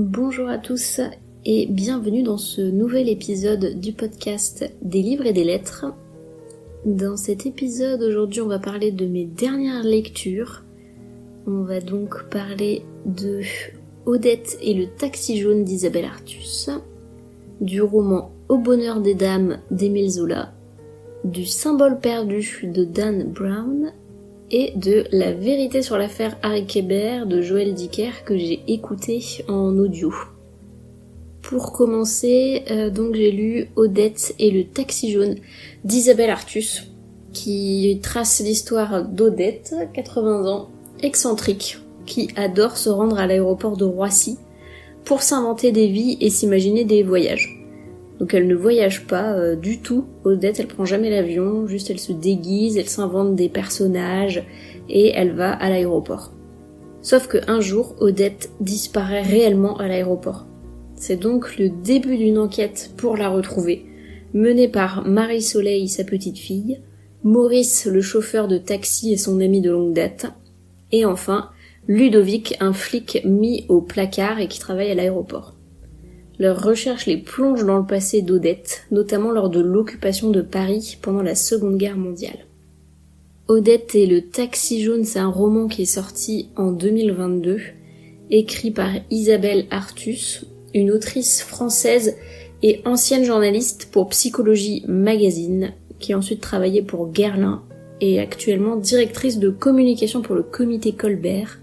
Bonjour à tous et bienvenue dans ce nouvel épisode du podcast des livres et des lettres. Dans cet épisode, aujourd'hui, on va parler de mes dernières lectures. On va donc parler de Odette et le taxi jaune d'Isabelle Artus, du roman Au bonheur des dames d'Émile Zola, du symbole perdu de Dan Brown et de La vérité sur l'affaire Harry Kéber de Joël Dicker que j'ai écouté en audio. Pour commencer, donc j'ai lu Odette et le taxi jaune d'Isabelle Artus, qui trace l'histoire d'Odette, 80 ans, excentrique, qui adore se rendre à l'aéroport de Roissy pour s'inventer des vies et s'imaginer des voyages. Donc elle ne voyage pas du tout, Odette elle prend jamais l'avion, juste elle se déguise, elle s'invente des personnages et elle va à l'aéroport. Sauf qu'un jour, Odette disparaît réellement à l'aéroport. C'est donc le début d'une enquête pour la retrouver, menée par Marie-Soleil, sa petite fille, Maurice, le chauffeur de taxi et son ami de longue date, et enfin Ludovic, un flic mis au placard et qui travaille à l'aéroport. Leur recherche les plonge dans le passé d'Odette, notamment lors de l'occupation de Paris pendant la Seconde Guerre mondiale. Odette et le taxi jaune, c'est un roman qui est sorti en 2022, écrit par Isabelle Artus, une autrice française et ancienne journaliste pour Psychologie Magazine, qui a ensuite travaillé pour Guerlain et est actuellement directrice de communication pour le Comité Colbert,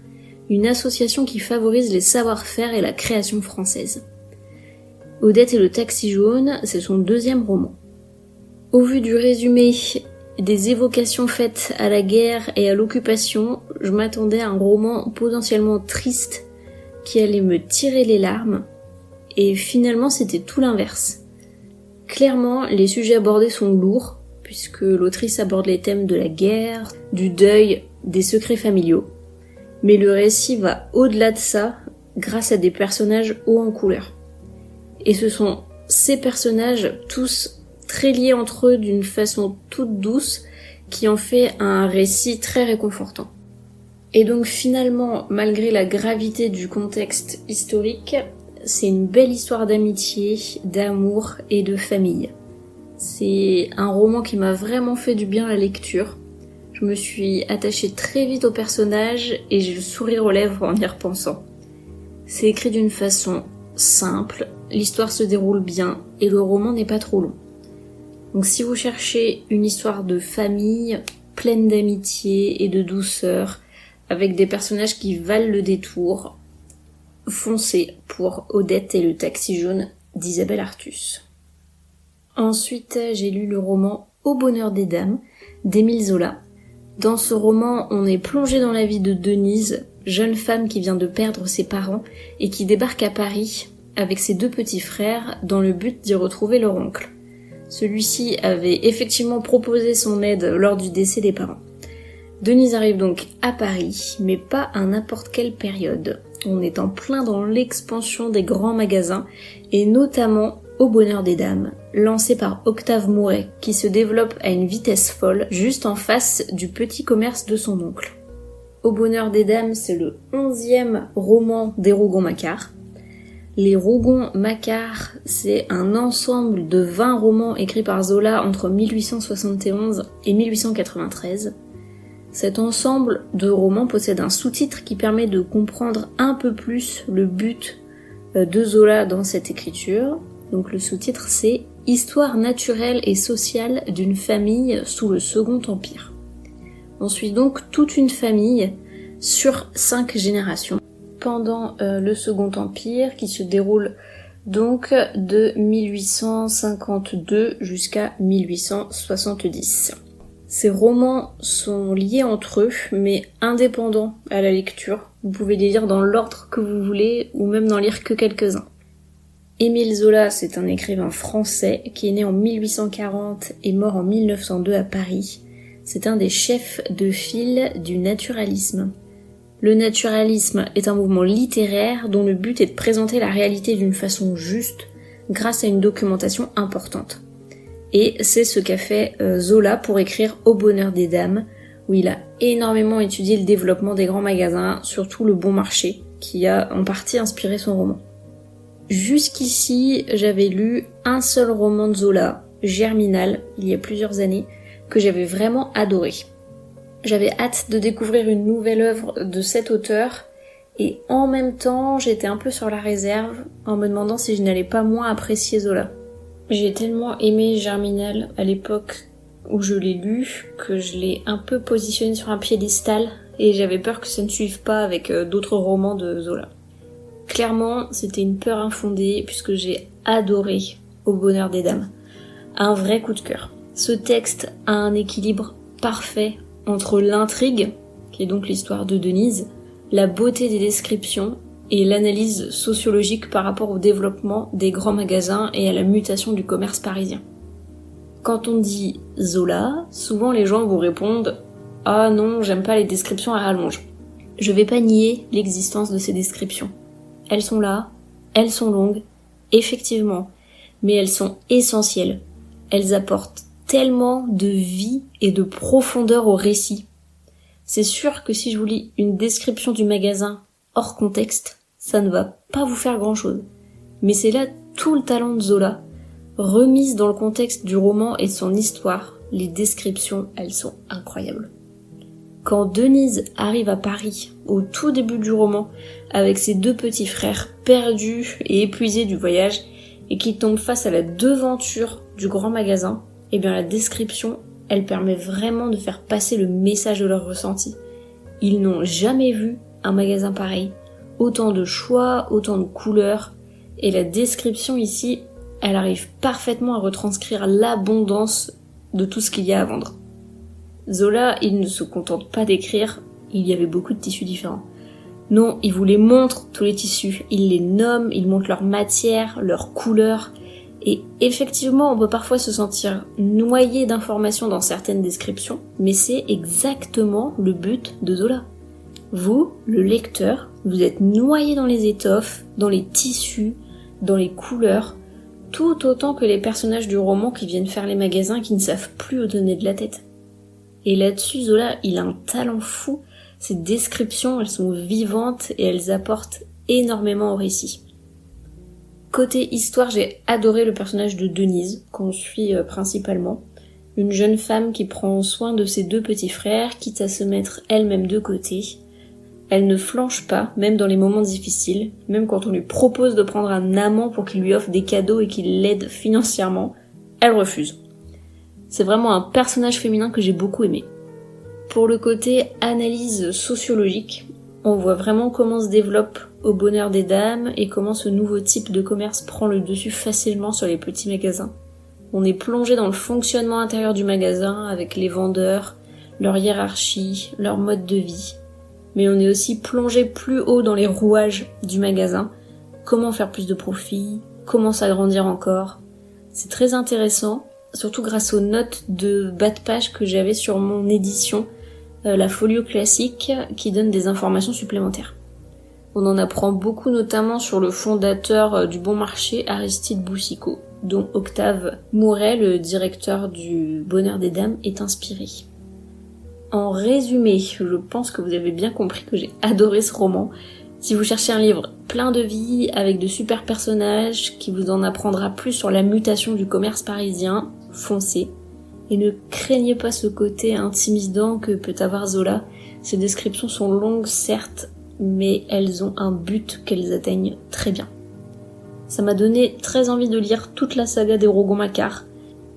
une association qui favorise les savoir-faire et la création française. Odette et le taxi jaune, c'est son deuxième roman. Au vu du résumé des évocations faites à la guerre et à l'occupation, je m'attendais à un roman potentiellement triste qui allait me tirer les larmes, et finalement c'était tout l'inverse. Clairement, les sujets abordés sont lourds, puisque l'autrice aborde les thèmes de la guerre, du deuil, des secrets familiaux. Mais le récit va au-delà de ça, grâce à des personnages hauts en couleur. Et ce sont ces personnages, tous très liés entre eux d'une façon toute douce, qui en fait un récit très réconfortant. Et donc finalement, malgré la gravité du contexte historique, c'est une belle histoire d'amitié, d'amour et de famille. C'est un roman qui m'a vraiment fait du bien à la lecture. Je me suis attachée très vite au personnage et j'ai le sourire aux lèvres en y repensant. C'est écrit d'une façon simple, l'histoire se déroule bien et le roman n'est pas trop long. Donc si vous cherchez une histoire de famille, pleine d'amitié et de douceur, avec des personnages qui valent le détour, foncez pour Odette et le taxi jaune d'Isabelle Artus. Ensuite, j'ai lu le roman Au bonheur des dames d'Émile Zola. Dans ce roman, on est plongé dans la vie de Denise, jeune femme qui vient de perdre ses parents et qui débarque à Paris avec ses deux petits frères dans le but d'y retrouver leur oncle. Celui-ci avait effectivement proposé son aide lors du décès des parents. Denise arrive donc à Paris, mais pas à n'importe quelle période. On est en plein dans l'expansion des grands magasins, et notamment Au bonheur des dames, lancé par Octave Mouret, qui se développe à une vitesse folle, juste en face du petit commerce de son oncle. Au bonheur des dames, c'est le 11e roman des Rougon-Macquart. Les Rougon-Macquart, c'est un ensemble de 20 romans écrits par Zola entre 1871 et 1893. Cet ensemble de romans possède un sous-titre qui permet de comprendre un peu plus le but de Zola dans cette écriture. Donc le sous-titre c'est « Histoire naturelle et sociale d'une famille sous le Second Empire ». On suit donc toute une famille sur 5 générations pendant le Second Empire qui se déroule donc de 1852 jusqu'à 1870. Ces romans sont liés entre eux, mais indépendants à la lecture. Vous pouvez les lire dans l'ordre que vous voulez, ou même n'en lire que quelques-uns. Émile Zola, c'est un écrivain français qui est né en 1840 et mort en 1902 à Paris. C'est un des chefs de file du naturalisme. Le naturalisme est un mouvement littéraire dont le but est de présenter la réalité d'une façon juste grâce à une documentation importante. Et c'est ce qu'a fait Zola pour écrire Au bonheur des dames, où il a énormément étudié le développement des grands magasins, surtout le bon marché, qui a en partie inspiré son roman. Jusqu'ici, j'avais lu un seul roman de Zola, Germinal, il y a plusieurs années, que j'avais vraiment adoré. J'avais hâte de découvrir une nouvelle œuvre de cet auteur, et en même temps, j'étais un peu sur la réserve, en me demandant si je n'allais pas moins apprécier Zola. J'ai tellement aimé Germinal à l'époque où je l'ai lu, que je l'ai un peu positionné sur un piédestal, et j'avais peur que ça ne suive pas avec d'autres romans de Zola. Clairement, c'était une peur infondée, puisque j'ai adoré Au bonheur des dames. Un vrai coup de cœur. Ce texte a un équilibre parfait entre l'intrigue, qui est donc l'histoire de Denise, la beauté des descriptions et l'analyse sociologique par rapport au développement des grands magasins et à la mutation du commerce parisien. Quand on dit Zola, souvent les gens vous répondent « Ah non, j'aime pas les descriptions à rallonge ». Je vais pas nier l'existence de ces descriptions. Elles sont là, elles sont longues, effectivement, mais elles sont essentielles. Elles apportent tellement de vie et de profondeur au récit. C'est sûr que si je vous lis une description du magasin hors contexte, ça ne va pas vous faire grand-chose. Mais c'est là tout le talent de Zola. Remise dans le contexte du roman et de son histoire, les descriptions, elles sont incroyables. Quand Denise arrive à Paris, au tout début du roman, avec ses deux petits frères perdus et épuisés du voyage, et qui tombent face à la devanture du grand magasin, eh bien la description, elle permet vraiment de faire passer le message de leur ressenti. Ils n'ont jamais vu un magasin pareil. Autant de choix, autant de couleurs, et la description ici, elle arrive parfaitement à retranscrire l'abondance de tout ce qu'il y a à vendre. Zola, il ne se contente pas d'écrire, il y avait beaucoup de tissus différents. Non, il vous les montre, tous les tissus. Il les nomme, il montre leur matière, leur couleur. Et effectivement, on peut parfois se sentir noyé d'informations dans certaines descriptions, mais c'est exactement le but de Zola. Vous, le lecteur, vous êtes noyé dans les étoffes, dans les tissus, dans les couleurs, tout autant que les personnages du roman qui viennent faire les magasins et qui ne savent plus où donner de la tête. Et là-dessus, Zola, il a un talent fou. Ces descriptions, elles sont vivantes et elles apportent énormément au récit. Côté histoire, j'ai adoré le personnage de Denise, qu'on suit principalement. Une jeune femme qui prend soin de ses deux petits frères, quitte à se mettre elle-même de côté. Elle ne flanche pas, même dans les moments difficiles, même quand on lui propose de prendre un amant pour qu'il lui offre des cadeaux et qu'il l'aide financièrement, elle refuse. C'est vraiment un personnage féminin que j'ai beaucoup aimé. Pour le côté analyse sociologique, on voit vraiment comment se développe Au bonheur des dames et comment ce nouveau type de commerce prend le dessus facilement sur les petits magasins. On est plongé dans le fonctionnement intérieur du magasin avec les vendeurs, leur hiérarchie, leur mode de vie. Mais on est aussi plongé plus haut dans les rouages du magasin. Comment faire plus de profit, comment s'agrandir encore. C'est très intéressant, surtout grâce aux notes de bas de page que j'avais sur mon édition, la Folio classique, qui donne des informations supplémentaires. On en apprend beaucoup notamment sur le fondateur du Bon Marché, Aristide Boucicaut, dont Octave Mouret, le directeur du Bonheur des Dames, est inspiré. En résumé, je pense que vous avez bien compris que j'ai adoré ce roman. Si vous cherchez un livre plein de vie, avec de super personnages, qui vous en apprendra plus sur la mutation du commerce parisien, foncez. Et ne craignez pas ce côté intimidant que peut avoir Zola. Ces descriptions sont longues, certes, mais elles ont un but qu'elles atteignent très bien. Ça m'a donné très envie de lire toute la saga des Rougon-Macquart.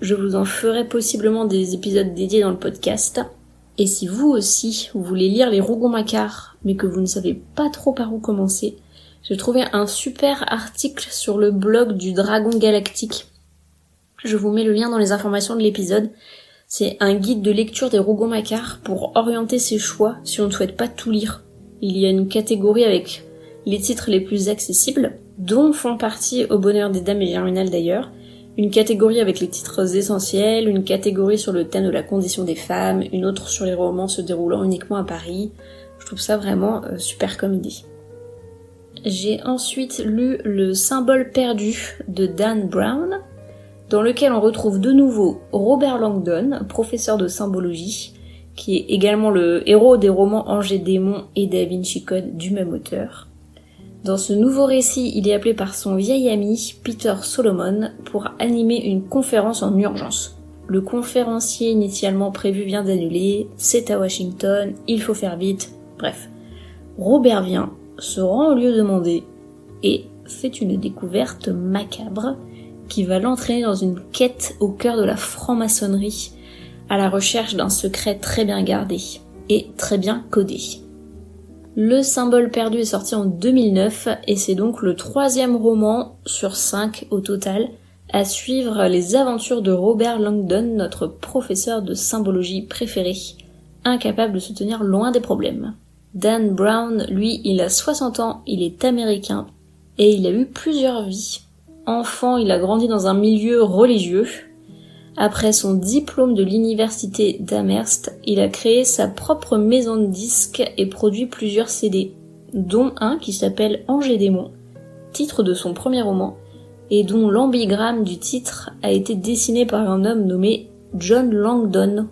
Je vous en ferai possiblement des épisodes dédiés dans le podcast. Et si vous aussi, vous voulez lire les Rougon-Macquart, mais que vous ne savez pas trop par où commencer, j'ai trouvé un super article sur le blog du Dragon Galactique. Je vous mets le lien dans les informations de l'épisode. C'est un guide de lecture des Rougon-Macquart pour orienter ses choix si on ne souhaite pas tout lire. Il y a une catégorie avec les titres les plus accessibles, dont font partie Au bonheur des dames et Germinal d'ailleurs, une catégorie avec les titres essentiels, une catégorie sur le thème de la condition des femmes, une autre sur les romans se déroulant uniquement à Paris. Je trouve ça vraiment super comme idée. J'ai ensuite lu Le symbole perdu de Dan Brown, dans lequel on retrouve de nouveau Robert Langdon, professeur de symbologie, qui est également le héros des romans Ange et Démon et Da Vinci Code du même auteur. Dans ce nouveau récit, il est appelé par son vieil ami, Peter Solomon, pour animer une conférence en urgence. Le conférencier initialement prévu vient d'annuler, c'est à Washington, il faut faire vite, bref. Robert vient, se rend au lieu demandé, et fait une découverte macabre qui va l'entraîner dans une quête au cœur de la franc-maçonnerie, à la recherche d'un secret très bien gardé et très bien codé. Le symbole perdu est sorti en 2009 et c'est donc le 3e roman sur 5 au total à suivre les aventures de Robert Langdon, notre professeur de symbologie préféré, incapable de se tenir loin des problèmes. Dan Brown, lui, il a 60 ans, il est américain et il a eu plusieurs vies. Enfant, il a grandi dans un milieu religieux. Après son diplôme de l'université d'Amherst, il a créé sa propre maison de disques et produit plusieurs CD, dont un qui s'appelle Ange et Démon, titre de son premier roman, et dont l'ambigramme du titre a été dessiné par un homme nommé John Langdon.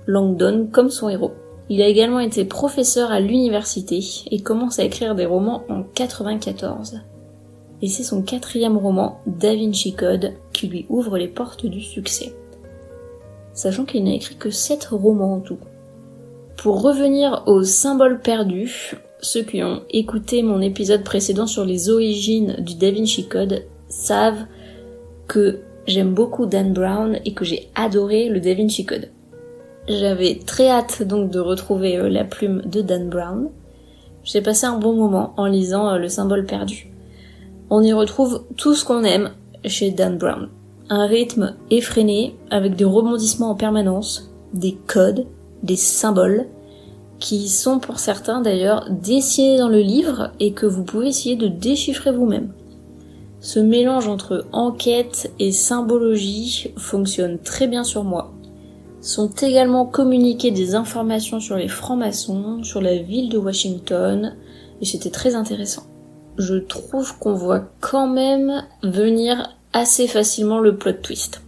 Langdon comme son héros. Il a également été professeur à l'université et commence à écrire des romans en 1994. Et c'est son 4e roman, Da Vinci Code, qui lui ouvre les portes du succès. Sachant qu'il n'a écrit que 7 romans en tout. Pour revenir au symbole perdu, ceux qui ont écouté mon épisode précédent sur les origines du Da Vinci Code savent que j'aime beaucoup Dan Brown et que j'ai adoré le Da Vinci Code. J'avais très hâte donc de retrouver la plume de Dan Brown. J'ai passé un bon moment en lisant le symbole perdu. On y retrouve tout ce qu'on aime chez Dan Brown. Un rythme effréné, avec des rebondissements en permanence, des codes, des symboles, qui sont pour certains d'ailleurs dessinés dans le livre et que vous pouvez essayer de déchiffrer vous-même. Ce mélange entre enquête et symbologie fonctionne très bien sur moi. Sont également communiquées des informations sur les francs-maçons, sur la ville de Washington, et c'était très intéressant. Je trouve qu'on voit quand même venir assez facilement le plot twist.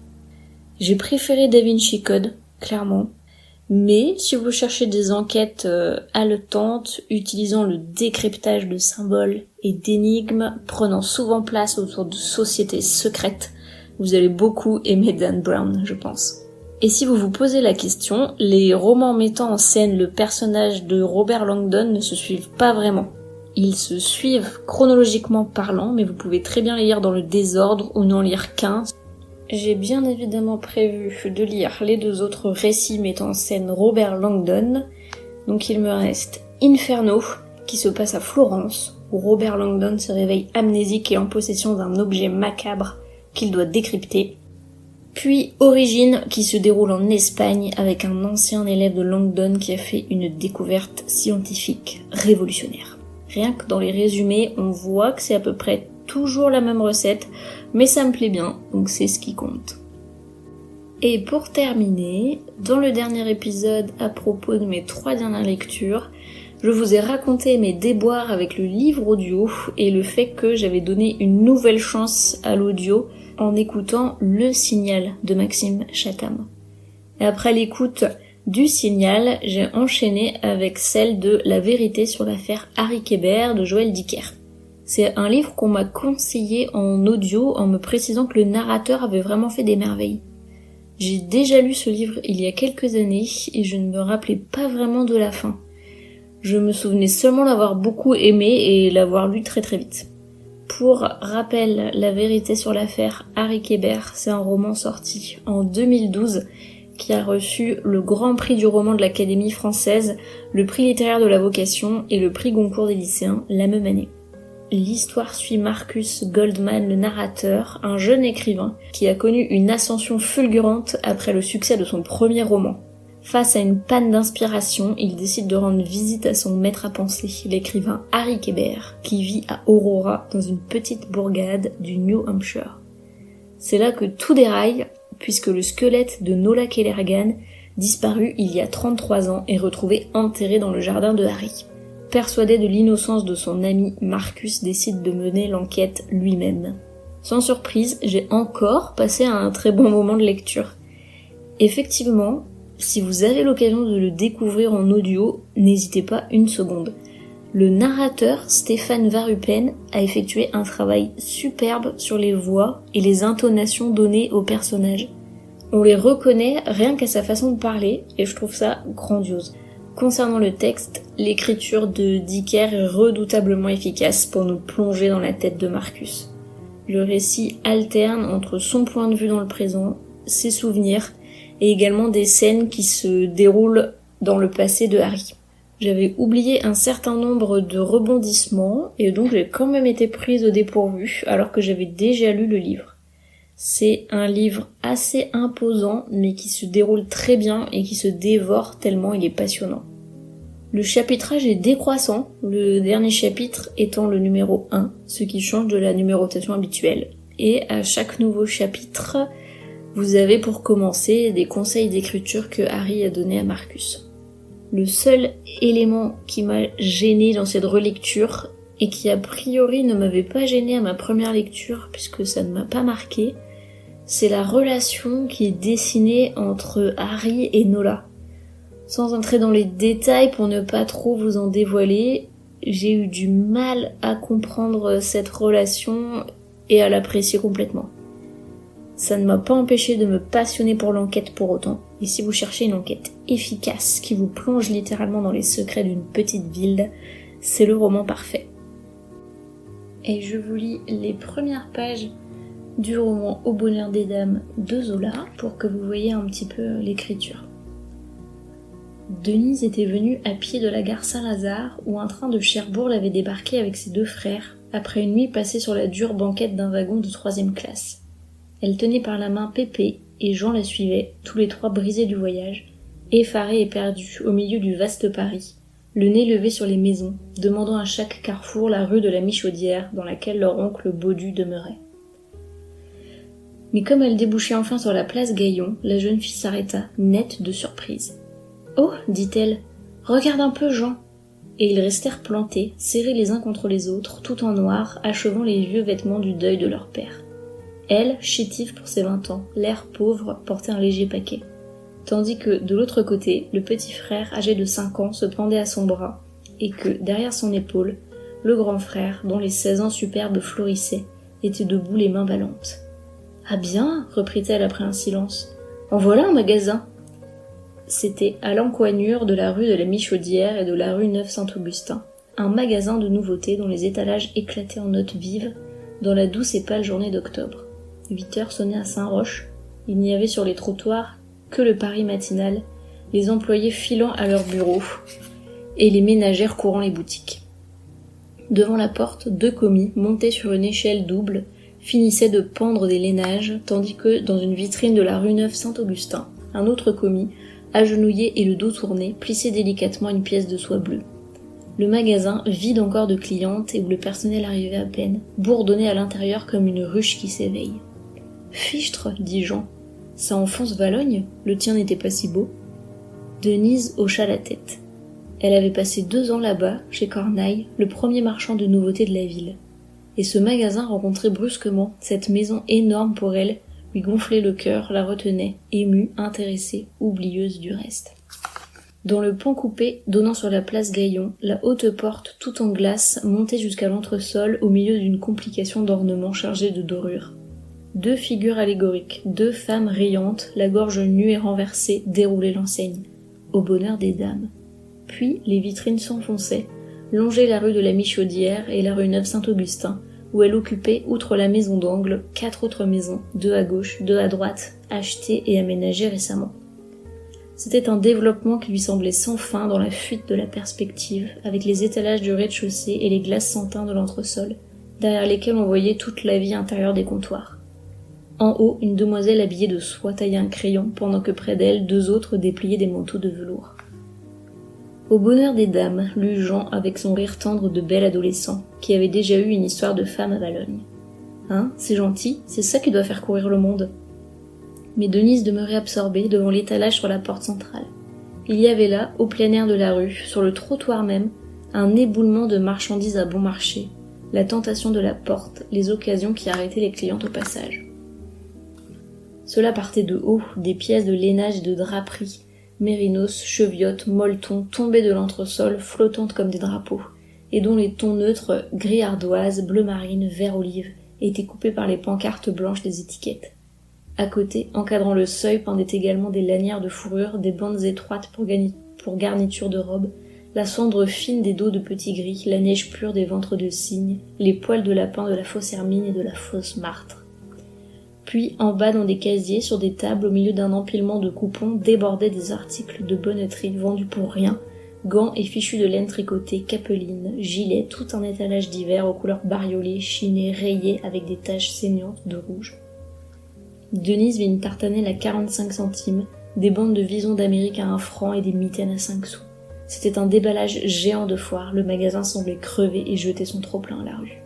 J'ai préféré Da Vinci Code, clairement, mais si vous cherchez des enquêtes haletantes, utilisant le décryptage de symboles et d'énigmes, prenant souvent place autour de sociétés secrètes, vous allez beaucoup aimer Dan Brown, je pense. Et si vous vous posez la question, les romans mettant en scène le personnage de Robert Langdon ne se suivent pas vraiment. Ils se suivent chronologiquement parlant, mais vous pouvez très bien les lire dans le désordre ou n'en lire qu'un. J'ai bien évidemment prévu de lire les 2 autres récits mettant en scène Robert Langdon. Donc il me reste Inferno, qui se passe à Florence, où Robert Langdon se réveille amnésique et en possession d'un objet macabre qu'il doit décrypter. Puis Origine, qui se déroule en Espagne avec un ancien élève de Langdon qui a fait une découverte scientifique révolutionnaire. Rien que dans les résumés, on voit que c'est à peu près toujours la même recette, mais ça me plaît bien, donc c'est ce qui compte. Et pour terminer, dans le dernier épisode à propos de mes 3 dernières lectures, je vous ai raconté mes déboires avec le livre audio et le fait que j'avais donné une nouvelle chance à l'audio en écoutant Le Signal de Maxime Chatham. Et après l'écoute du Signal, j'ai enchaîné avec celle de La vérité sur l'affaire Harry Kéber de Joël Dicker. C'est un livre qu'on m'a conseillé en audio en me précisant que le narrateur avait vraiment fait des merveilles. J'ai déjà lu ce livre il y a quelques années et je ne me rappelais pas vraiment de la fin. Je me souvenais seulement l'avoir beaucoup aimé et l'avoir lu très très vite. Pour rappel, La vérité sur l'affaire Harry Kéber, c'est un roman sorti en 2012 qui a reçu le Grand Prix du roman de l'Académie française, le Prix littéraire de la vocation et le Prix Goncourt des lycéens la même année. L'histoire suit Marcus Goldman, le narrateur, un jeune écrivain qui a connu une ascension fulgurante après le succès de son premier roman. Face à une panne d'inspiration, il décide de rendre visite à son maître à penser, l'écrivain Harry Kéber, qui vit à Aurora, dans une petite bourgade du New Hampshire. C'est là que tout déraille, puisque le squelette de Nola Kellergan, disparu il y a 33 ans, est retrouvé enterré dans le jardin de Harry. Persuadé de l'innocence de son ami, Marcus décide de mener l'enquête lui-même. Sans surprise, j'ai encore passé un très bon moment de lecture. Effectivement, si vous avez l'occasion de le découvrir en audio, n'hésitez pas une seconde. Le narrateur, Stéphane Varupen, a effectué un travail superbe sur les voix et les intonations données aux personnages. On les reconnaît rien qu'à sa façon de parler, et je trouve ça grandiose. Concernant le texte, l'écriture de Dicker est redoutablement efficace pour nous plonger dans la tête de Marcus. Le récit alterne entre son point de vue dans le présent, ses souvenirs, et également des scènes qui se déroulent dans le passé de Harry. J'avais oublié un certain nombre de rebondissements, et donc j'ai quand même été prise au dépourvu, alors que j'avais déjà lu le livre. C'est un livre assez imposant, mais qui se déroule très bien et qui se dévore tellement il est passionnant. Le chapitrage est décroissant, le dernier chapitre étant le numéro 1, ce qui change de la numérotation habituelle. Et à chaque nouveau chapitre, vous avez pour commencer des conseils d'écriture que Harry a donnés à Marcus. Le seul élément qui m'a gêné dans cette relecture, et qui a priori ne m'avait pas gêné à ma première lecture puisque ça ne m'a pas marqué, c'est la relation qui est dessinée entre Harry et Nola. Sans entrer dans les détails pour ne pas trop vous en dévoiler, j'ai eu du mal à comprendre cette relation et à l'apprécier complètement. Ça ne m'a pas empêché de me passionner pour l'enquête pour autant, et si vous cherchez une enquête efficace qui vous plonge littéralement dans les secrets d'une petite ville, c'est le roman parfait. Et je vous lis les premières pages du roman Au bonheur des dames de Zola pour que vous voyez un petit peu l'écriture. Denise était venue à pied de la gare Saint-Lazare où un train de Cherbourg l'avait débarqué avec ses 2 frères après une nuit passée sur la dure banquette d'un wagon de 3e classe. Elle tenait par la main Pépé et Jean la suivait, tous les 3 brisés du voyage, effarés et perdus au milieu du vaste Paris, le nez levé sur les maisons, demandant à chaque carrefour la rue de la Michaudière dans laquelle leur oncle Baudu demeurait. Mais comme elle débouchait enfin sur la place Gaillon, la jeune fille s'arrêta, nette de surprise. « Oh » dit-elle, « regarde un peu, Jean !» Et ils restèrent plantés, serrés les uns contre les autres, tout en noir, achevant les vieux vêtements du deuil de leur père. Elle, chétive pour ses 20 ans, l'air pauvre, portait un léger paquet. Tandis que, de l'autre côté, le petit frère, âgé de 5 ans, se pendait à son bras, et que, derrière son épaule, le grand frère, dont les 16 ans superbes florissaient, était debout les mains ballantes. « Ah bien !» reprit-elle après un silence. « En voilà un magasin !» C'était à l'encoignure de la rue de la Michaudière et de la rue Neuve-Saint-Augustin, un magasin de nouveautés dont les étalages éclataient en notes vives dans la douce et pâle journée d'octobre. 8 heures sonnaient à Saint-Roch, il n'y avait sur les trottoirs que le Paris matinal, les employés filant à leur bureau et les ménagères courant les boutiques. Devant la porte, 2 commis, montés sur une échelle double, finissaient de pendre des lainages, tandis que, dans une vitrine de la rue Neuve-Saint-Augustin, un autre commis, agenouillé et le dos tourné, plissait délicatement une pièce de soie bleue. Le magasin, vide encore de clientes et où le personnel arrivait à peine, bourdonnait à l'intérieur comme une ruche qui s'éveille. « Fichtre !» dit Jean. « Ça enfonce Valogne, le tien n'était pas si beau. » Denise hocha la tête. Elle avait passé 2 ans là-bas, chez Cornaille, le premier marchand de nouveautés de la ville. Et ce magasin rencontrait brusquement, cette maison énorme pour elle, lui gonflait le cœur, la retenait, émue, intéressée, oublieuse du reste. Dans le pan coupé donnant sur la place Gaillon, la haute porte toute en glace montait jusqu'à l'entresol au milieu d'une complication d'ornements chargés de dorures. 2 figures allégoriques, 2 femmes riantes, la gorge nue et renversée, déroulaient l'enseigne. Au bonheur des dames. Puis les vitrines s'enfonçaient, longeaient la rue de la Michaudière et la rue Neuve-Saint-Augustin, où elle occupait, outre la maison d'angle, 4 autres maisons, 2 à gauche, 2 à droite, achetées et aménagées récemment. C'était un développement qui lui semblait sans fin dans la fuite de la perspective, avec les étalages du rez-de-chaussée et les glaces sans teint de l'entresol, derrière lesquels on voyait toute la vie intérieure des comptoirs. En haut, une demoiselle habillée de soie taillait un crayon, pendant que près d'elle, 2 autres dépliaient des manteaux de velours. Au bonheur des dames, lut Jean avec son rire tendre de bel adolescent, qui avait déjà eu une histoire de femme à Valogne. Hein, c'est gentil, c'est ça qui doit faire courir le monde. Mais Denise demeurait absorbée devant l'étalage sur la porte centrale. Il y avait là, au plein air de la rue, sur le trottoir même, un éboulement de marchandises à bon marché, la tentation de la porte, les occasions qui arrêtaient les clientes au passage. Cela partait de haut, des pièces de lainage et de draperie, mérinos, cheviotes, molletons tombaient de l'entresol, flottantes comme des drapeaux, et dont les tons neutres gris ardoise, bleu marine, vert olive étaient coupés par les pancartes blanches des étiquettes. À côté, encadrant le seuil, pendaient également des lanières de fourrure, des bandes étroites pour garniture de robe, la cendre fine des dos de petits gris, la neige pure des ventres de cygne, les poils de lapin de la fausse hermine et de la fausse martre. Puis, en bas dans des casiers, sur des tables, au milieu d'un empilement de coupons, débordaient des articles de bonneterie vendus pour rien, gants et fichus de laine tricotée, capelines, gilets, tout un étalage d'hiver aux couleurs bariolées, chinées, rayées avec des taches saignantes de rouge. Denise vit une tartanelle à 45 centimes, des bandes de visons d'Amérique à 1 franc et des mitaines à 5 sous. C'était un déballage géant de foire, le magasin semblait crever et jeter son trop-plein à la rue.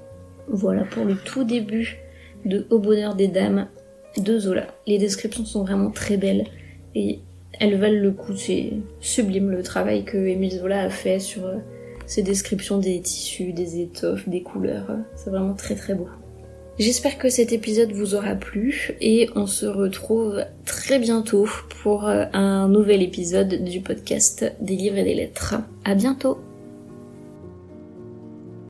Voilà pour le tout début de Au bonheur des dames de Zola. Les descriptions sont vraiment très belles et elles valent le coup, c'est sublime le travail que Émile Zola a fait sur ces descriptions des tissus, des étoffes, des couleurs, c'est vraiment très très beau. J'espère que cet épisode vous aura plu et on se retrouve très bientôt pour un nouvel épisode du podcast des livres et des lettres. À bientôt!